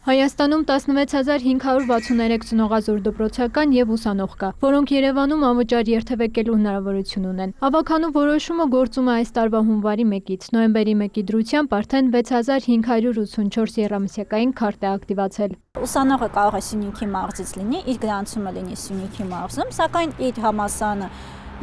Հայաստանում 16563 ծնողազործ դպրոցական և ուսանող կա, որոնք Երևանում անվճար երթևեկելու հնարավորություն ունեն։ Ավագանու որոշումը գործում է այս տարվա հունվարի 1-ից, նոյեմբերի 1-ի դրությամբ արդեն 6584 եռամսյակային քարտ է ակտիվացել։ Ուսանողը կարող է Սյունիքի մարզից լինի, իր գրանցումը լինի Սյունիքի մարզում, սակայն իր համալսարանը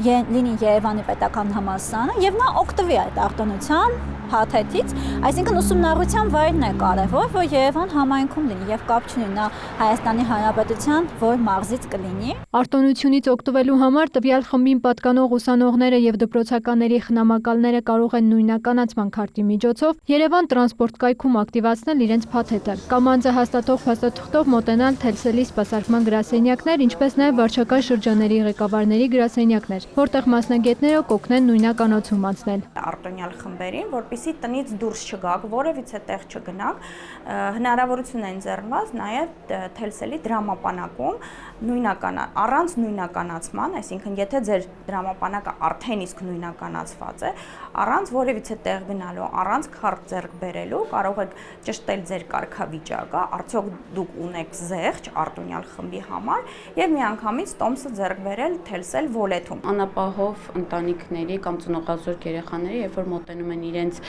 լինի Երևանի պետական համալսարանը եւ նա օգտվի այդ արտոնության փաթեթից, այսինքն ուսումնառության վայրն է կարևոր, որ Երևան համայնքում լինի եւ կապ չունի նա Հայաստանի Հանրապետության որ մարզից կլինի։ Արտոնությունից օգտվելու համար տվյալ խմբին պատկանող ուսանողները եւ դպրոցականների խնամակալները կարող են նույնականացման քարտի միջոցով Երևան տրանսպորտ կայքում ակտիվացնել իրենց փաթեթը կամ անձահաստատող փաստաթղթով մոտենալ Թելսելի սպասարկման գրասենյակներ, ինչպես նաեւ վարչական շրջանների ղեկավարների գրասենյակներ, որտեղ մասնագետները կօգնեն նույնականացում անցնել։ Արտոնյալ խմբերին, որպեսզի տնից դուրս չգաք, որևիցե տեղ չգնաք, հնարավորություն են ձեռնված նաև Թելսելի դրամապանակում առանց նույնականացման, այսինքն եթե ձեր դրամապանակը արդեն իսկ նույնականացված է, առանց որևիցե տեղ գնալու, առանց քարտ ձեռք բերելու, կարող եք ճշտել ձեր կարգավիճակը, արդյոք դուք ունեք զեղչ արտոնյալ խմբի համար եւ միանգամից տոմսը ձեռք բերել Թելսել Վոլեթում։ Անապահով ընտանիքների կամ ծնողազործ երեխաների, երբ որ մոտենում են իրենց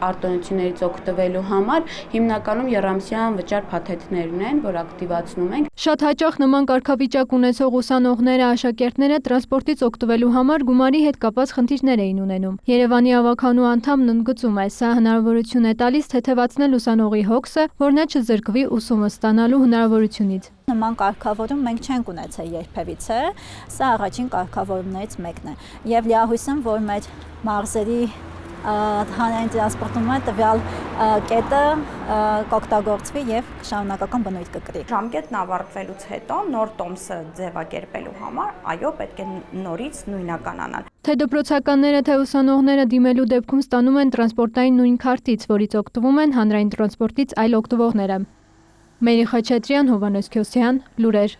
արտոնություններից օգտվելու համար հիմնականում եռամսյա անվճար փաթեթներն են, որ ակտիվացնում ենք։ Շատ հաճախ նման կարգավիճակ ունեցող ուսանողները, աշակերտները տրանսպորտից օգտվելու համար գումարի հետ կապված խնդիրներ էին ունենում։ Երևանի ավագանու անդամն ընդգծում է, սա հնարավորություն է տալիս թեթևացնել ուսանողի հոգսը, որ նա չզրկվի ուսումը ստանալու հնարավորությունից։ Նման կարգավորում մենք չենք ունեցել երբևիցե, սա առաջին կարգավորումներից մեկն է։ Եվ լիահույս եմ, որ մեր մարզերի հանրային տրանսպորտում տվյալ կետը կօգտագործվի եւ շարունակական բնույթ կկրի։ Ժամկետն ավարտվելուց հետո նոր տոմսը ձևակերպելու համար, այո, պետք է նորից նույնականանալ։ Թե դպրոցականները, թե ուսանողները դիմելու դեպքում ստանում են տրանսպորտային նույն քարտից, որից օգտվում են հանրային տրանսպորտից այլ օգտվողները։ Մերի Խաչատրյան, Հովհաննես Քյոսյան, լուրեր։